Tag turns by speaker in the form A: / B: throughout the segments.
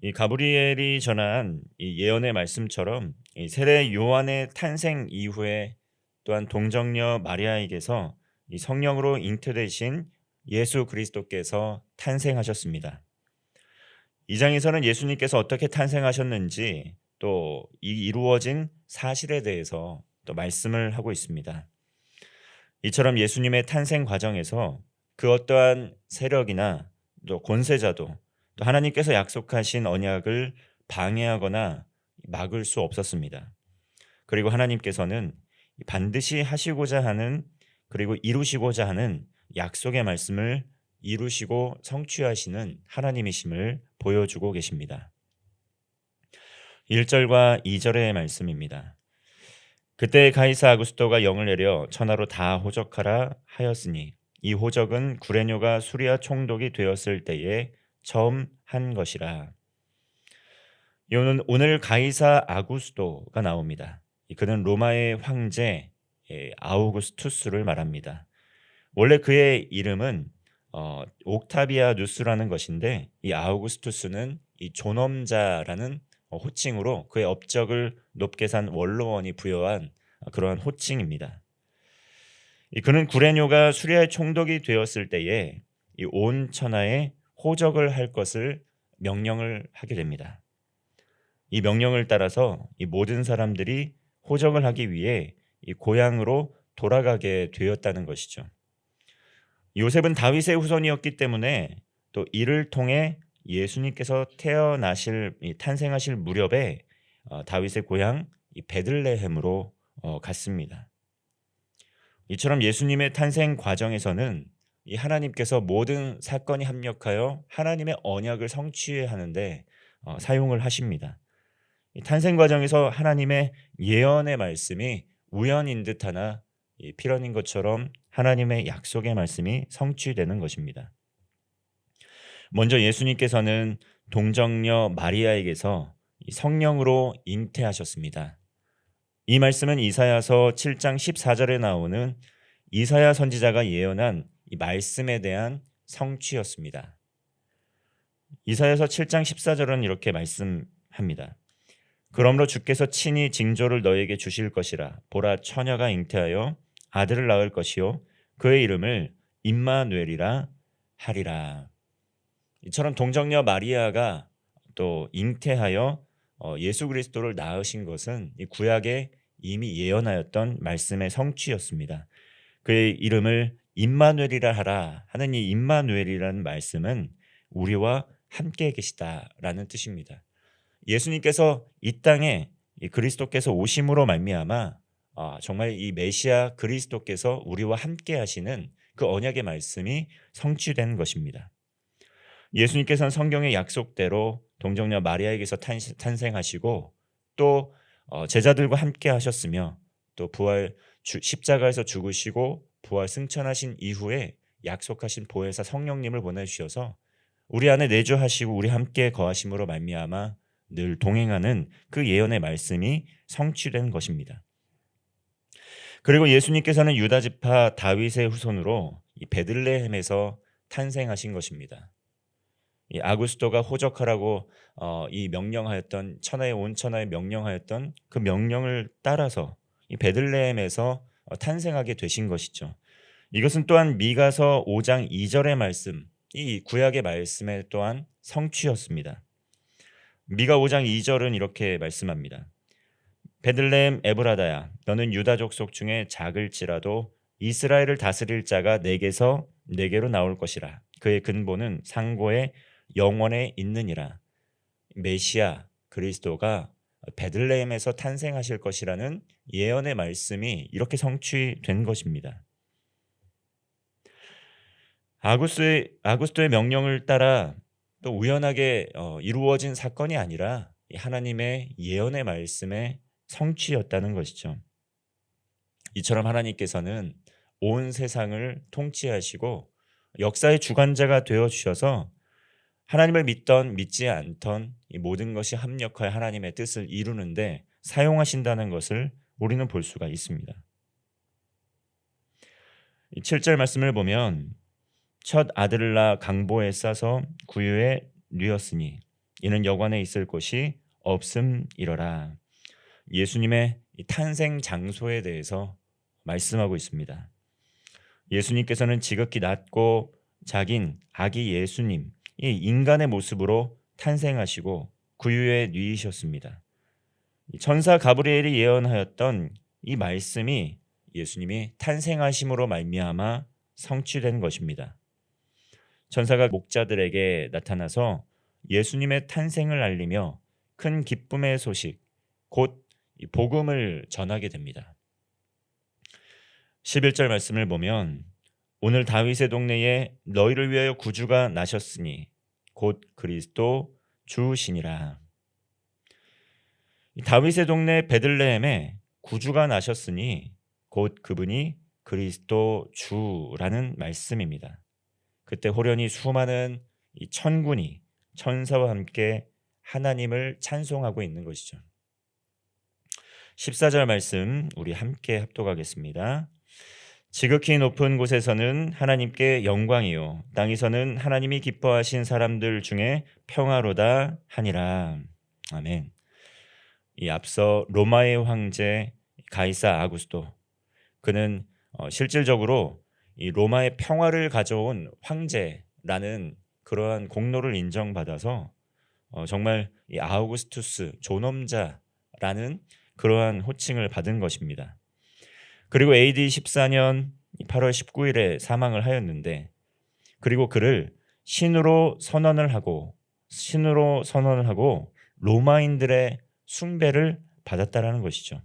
A: 이 가브리엘이 전한 이 예언의 말씀처럼 이 세례 요한의 탄생 이후에 또한 동정녀 마리아에게서 이 성령으로 잉태되신 예수 그리스도께서 탄생하셨습니다. 이 장에서는 예수님께서 어떻게 탄생하셨는지 또 이 이루어진 사실에 대해서 또 말씀을 하고 있습니다. 이처럼 예수님의 탄생 과정에서 그 어떠한 세력이나 또 권세자도 또 하나님께서 약속하신 언약을 방해하거나 막을 수 없었습니다. 그리고 하나님께서는 반드시 하시고자 하는 그리고 이루시고자 하는 약속의 말씀을 이루시고 성취하시는 하나님이심을 보여주고 계십니다. 1절과 2절의 말씀입니다. 그때 가이사 아구스토가 영을 내려 천하로 다 호적하라 하였으니 이 호적은 구레뇨가 수리아 총독이 되었을 때에 처음 한 것이라. 이거는 오늘 가이사 아구스토가 나옵니다. 그는 로마의 황제 아우구스투스를 말합니다. 원래 그의 이름은 옥타비아누스라는 것인데 이 아우구스투스는 이 존엄자라는 호칭으로 그의 업적을 높게 산 원로원이 부여한 그러한 호칭입니다. 그는 구레뇨가 수리아의 총독이 되었을 때에 이 온 천하에 호적을 할 것을 명령을 하게 됩니다. 이 명령을 따라서 이 모든 사람들이 호적을 하기 위해 이 고향으로 돌아가게 되었다는 것이죠. 요셉은 다윗의 후손이었기 때문에 또 이를 통해 예수님께서 탄생하실 무렵에 다윗의 고향 이 베들레헴으로 갔습니다. 이처럼 예수님의 탄생 과정에서는 이 하나님께서 모든 사건이 합력하여 하나님의 언약을 성취하는데 사용을 하십니다. 이 탄생 과정에서 하나님의 예언의 말씀이 우연인 듯하나 필연인 것처럼 하나님의 약속의 말씀이 성취되는 것입니다. 먼저 예수님께서는 동정녀 마리아에게서 성령으로 잉태하셨습니다. 이 말씀은 이사야서 7장 14절에 나오는 이사야 선지자가 예언한 이 말씀에 대한 성취였습니다. 이사야서 7장 14절은 이렇게 말씀합니다. 그러므로 주께서 친히 징조를 너에게 주실 것이라. 보라, 처녀가 잉태하여 아들을 낳을 것이요 그의 이름을 임마누엘이라 하리라. 이처럼 동정녀 마리아가 또 잉태하여 예수 그리스도를 낳으신 것은 이 구약에 이미 예언하였던 말씀의 성취였습니다. 그의 이름을 임마누엘이라 하라 하는 이 임마누엘이라는 말씀은 우리와 함께 계시다라는 뜻입니다. 예수님께서 이 땅에 이 그리스도께서 오심으로 말미암아 정말 이 메시아 그리스도께서 우리와 함께 하시는 그 언약의 말씀이 성취된 것입니다. 예수님께서는 성경의 약속대로 동정녀 마리아에게서 탄생하시고 또 제자들과 함께 하셨으며 또 십자가에서 죽으시고 부활 승천하신 이후에 약속하신 보혜사 성령님을 보내주셔서 우리 안에 내주하시고 우리 함께 거하심으로 말미암아 늘 동행하는 그 예언의 말씀이 성취된 것입니다. 그리고 예수님께서는 유다 지파 다윗의 후손으로 이 베들레헴에서 탄생하신 것입니다. 이 아구스토가 호적하라고 이 명령하였던 온 천하에 명령하였던 그 명령을 따라서 이 베들레헴에서 탄생하게 되신 것이죠. 이것은 또한 미가서 5장 2절의 말씀, 이 구약의 말씀의 또한 성취였습니다. 미가 5장 2절은 이렇게 말씀합니다. 베들레헴 에브라다야, 너는 유다 족속 중에 작을지라도 이스라엘을 다스릴 자가 내게로 나올 것이라. 그의 근본은 상고의 영원에 있느니라. 메시아 그리스도가 베들레헴에서 탄생하실 것이라는 예언의 말씀이 이렇게 성취된 것입니다. 아구스토의 명령을 따라 또 우연하게 이루어진 사건이 아니라 하나님의 예언의 말씀의 성취였다는 것이죠. 이처럼 하나님께서는 온 세상을 통치하시고 역사의 주관자가 되어주셔서 하나님을 믿던 믿지 않던 이 모든 것이 합력하여 하나님의 뜻을 이루는데 사용하신다는 것을 우리는 볼 수가 있습니다. 7절 말씀을 보면 첫 아들을 낳아 강보에 싸서 구유에 뉘었으니 이는 여관에 있을 곳이 없음이러라. 예수님의 이 탄생 장소에 대해서 말씀하고 있습니다. 예수님께서는 지극히 낮고 작은 아기 예수님, 이 인간의 모습으로 탄생하시고 구유에 누이셨습니다. 천사 가브리엘이 예언하였던 이 말씀이 예수님이 탄생하심으로 말미암아 성취된 것입니다. 천사가 목자들에게 나타나서 예수님의 탄생을 알리며 큰 기쁨의 소식, 곧 복음을 전하게 됩니다. 11절 말씀을 보면 오늘 다윗의 동네에 너희를 위하여 구주가 나셨으니 곧 그리스도 주시니라. 다윗의 동네 베들레헴에 구주가 나셨으니 곧 그분이 그리스도 주라는 말씀입니다. 그때 호련히 수많은 이 천군이 천사와 함께 하나님을 찬송하고 있는 것이죠. 14절 말씀 우리 함께 합독하겠습니다. 지극히 높은 곳에서는 하나님께 영광이요 땅에서는 하나님이 기뻐하신 사람들 중에 평화로다 하니라. 아멘. 이 앞서 로마의 황제 가이사 아구스토, 그는 실질적으로 이 로마의 평화를 가져온 황제라는 그러한 공로를 인정받아서 정말 이 아우구스투스 존엄자라는 그러한 호칭을 받은 것입니다. 그리고 AD 14년 8월 19일에 사망을 하였는데, 그리고 그를 신으로 선언을 하고 로마인들의 숭배를 받았다라는 것이죠.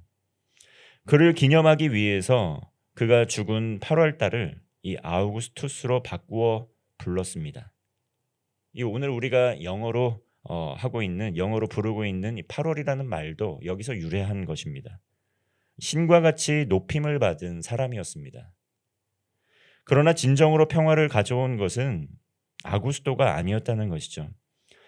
A: 그를 기념하기 위해서 그가 죽은 8월 달을 이 아우구스투스로 바꾸어 불렀습니다. 이 오늘 우리가 영어로 영어로 부르고 있는 이 8월이라는 말도 여기서 유래한 것입니다. 신과 같이 높임을 받은 사람이었습니다. 그러나 진정으로 평화를 가져온 것은 아구스토가 아니었다는 것이죠.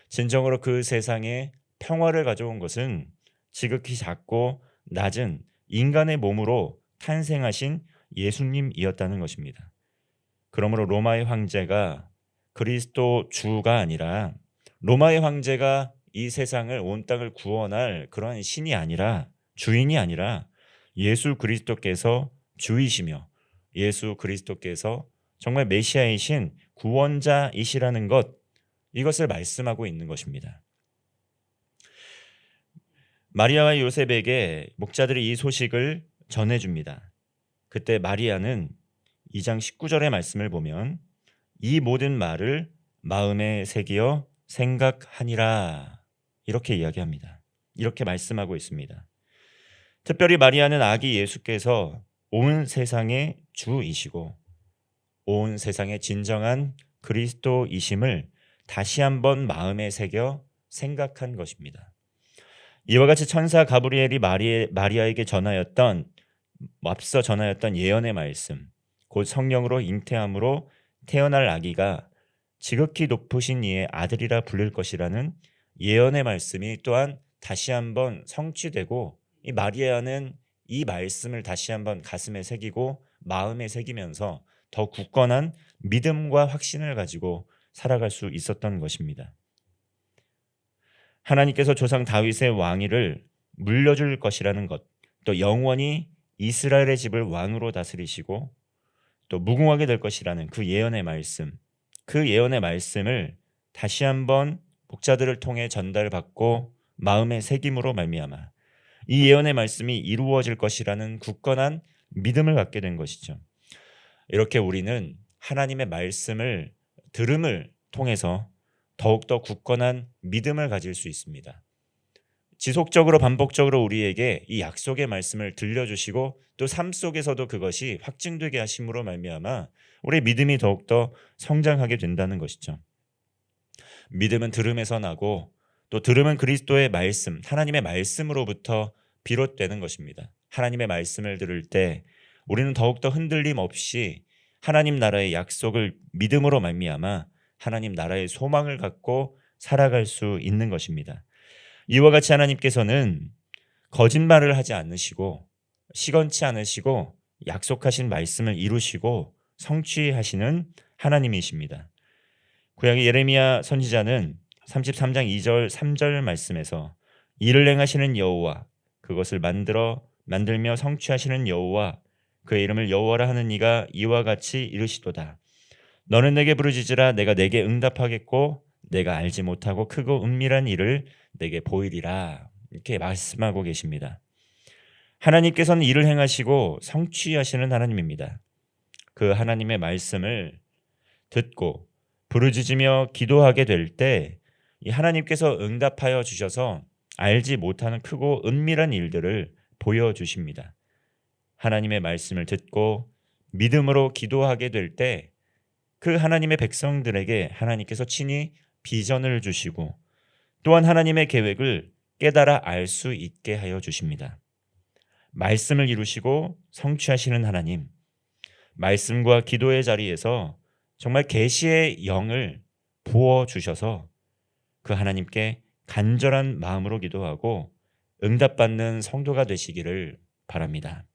A: 진정으로 그 세상에 평화를 가져온 것은 지극히 작고 낮은 인간의 몸으로 탄생하신 예수님이었다는 것입니다. 그러므로 로마의 황제가 그리스도 주가 아니라, 로마의 황제가 이 세상을, 온 땅을 구원할 그러한 신이 아니라, 주인이 아니라 예수 그리스도께서 주이시며 예수 그리스도께서 정말 메시아이신 구원자이시라는 것, 이것을 말씀하고 있는 것입니다. 마리아와 요셉에게 목자들이 이 소식을 전해줍니다. 그때 마리아는 2장 19절의 말씀을 보면 이 모든 말을 마음에 새기어 생각하니라, 이렇게 이야기합니다. 이렇게 말씀하고 있습니다. 특별히 마리아는 아기 예수께서 온 세상의 주이시고 온 세상의 진정한 그리스도이심을 다시 한번 마음에 새겨 생각한 것입니다. 이와 같이 천사 가브리엘이 마리아에게 앞서 전하였던 예언의 말씀, 곧 성령으로 잉태함으로 태어날 아기가 지극히 높으신 이의 아들이라 불릴 것이라는 예언의 말씀이 또한 다시 한번 성취되고, 이 마리아는 이 말씀을 다시 한번 가슴에 새기고 마음에 새기면서 더 굳건한 믿음과 확신을 가지고 살아갈 수 있었던 것입니다. 하나님께서 조상 다윗의 왕위를 물려줄 것이라는 것, 또 영원히 이스라엘의 집을 왕으로 다스리시고 또 무궁하게 될 것이라는 그 예언의 말씀, 그 예언의 말씀을 다시 한번 목자들을 통해 전달받고 마음의 새김으로 말미암아 이 예언의 말씀이 이루어질 것이라는 굳건한 믿음을 갖게 된 것이죠. 이렇게 우리는 하나님의 말씀을 들음을 통해서 더욱더 굳건한 믿음을 가질 수 있습니다. 지속적으로 반복적으로 우리에게 이 약속의 말씀을 들려주시고 또 삶 속에서도 그것이 확증되게 하심으로 말미암아 우리의 믿음이 더욱더 성장하게 된다는 것이죠. 믿음은 들음에서 나고 또 들음은 그리스도의 말씀, 하나님의 말씀으로부터 비롯되는 것입니다. 하나님의 말씀을 들을 때 우리는 더욱더 흔들림 없이 하나님 나라의 약속을 믿음으로 말미암아 하나님 나라의 소망을 갖고 살아갈 수 있는 것입니다. 이와 같이 하나님께서는 거짓말을 하지 않으시고 시건치 않으시고 약속하신 말씀을 이루시고 성취하시는 하나님이십니다. 구약의 예레미야 선지자는 33장 2절 3절 말씀에서 이를 행하시는 여호와 그것을 만들며 성취하시는 여호와 그의 이름을 여호와라 하는 이가 이와 같이 이르시도다. 너는 내게 부르짖으라 내가 내게 응답하겠고 내가 알지 못하고 크고 은밀한 일을 내게 보이리라. 이렇게 말씀하고 계십니다. 하나님께서는 일을 행하시고 성취하시는 하나님입니다. 그 하나님의 말씀을 듣고 부르짖으며 기도하게 될 때 이 하나님께서 응답하여 주셔서 알지 못하는 크고 은밀한 일들을 보여주십니다. 하나님의 말씀을 듣고 믿음으로 기도하게 될 때 그 하나님의 백성들에게 하나님께서 친히 비전을 주시고 또한 하나님의 계획을 깨달아 알 수 있게 하여 주십니다. 말씀을 이루시고 성취하시는 하나님, 말씀과 기도의 자리에서 정말 계시의 영을 부어 주셔서 그 하나님께 간절한 마음으로 기도하고 응답받는 성도가 되시기를 바랍니다.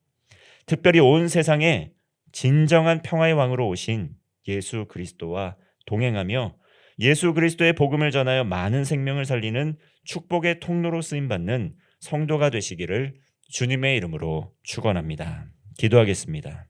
A: 특별히 온 세상에 진정한 평화의 왕으로 오신 예수 그리스도와 동행하며 예수 그리스도의 복음을 전하여 많은 생명을 살리는 축복의 통로로 쓰임받는 성도가 되시기를 주님의 이름으로 축원합니다. 기도하겠습니다.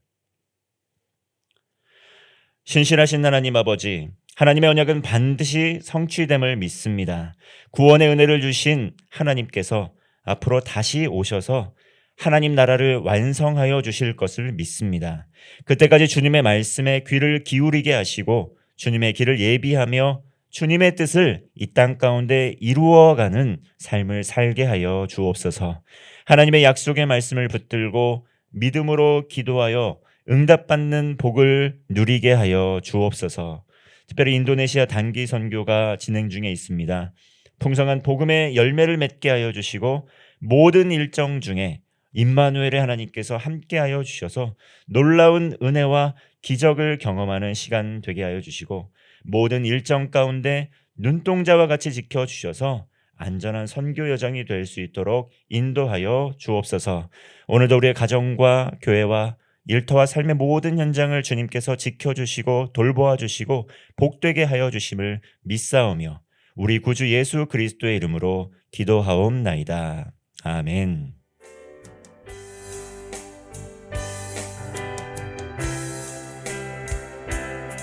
A: 신실하신 하나님 아버지, 하나님의 언약은 반드시 성취됨을 믿습니다. 구원의 은혜를 주신 하나님께서 앞으로 다시 오셔서 하나님 나라를 완성하여 주실 것을 믿습니다. 그때까지 주님의 말씀에 귀를 기울이게 하시고 주님의 길을 예비하며 주님의 뜻을 이 땅 가운데 이루어가는 삶을 살게 하여 주옵소서. 하나님의 약속의 말씀을 붙들고 믿음으로 기도하여 응답받는 복을 누리게 하여 주옵소서. 특별히 인도네시아 단기 선교가 진행 중에 있습니다. 풍성한 복음의 열매를 맺게 하여 주시고 모든 일정 중에 임마누엘의 하나님께서 함께하여 주셔서 놀라운 은혜와 기적을 경험하는 시간 되게 하여 주시고 모든 일정 가운데 눈동자와 같이 지켜주셔서 안전한 선교 여정이 될 수 있도록 인도하여 주옵소서. 오늘도 우리의 가정과 교회와 일터와 삶의 모든 현장을 주님께서 지켜주시고 돌보아 주시고 복되게 하여 주심을 믿사오며 우리 구주 예수 그리스도의 이름으로 기도하옵나이다. 아멘.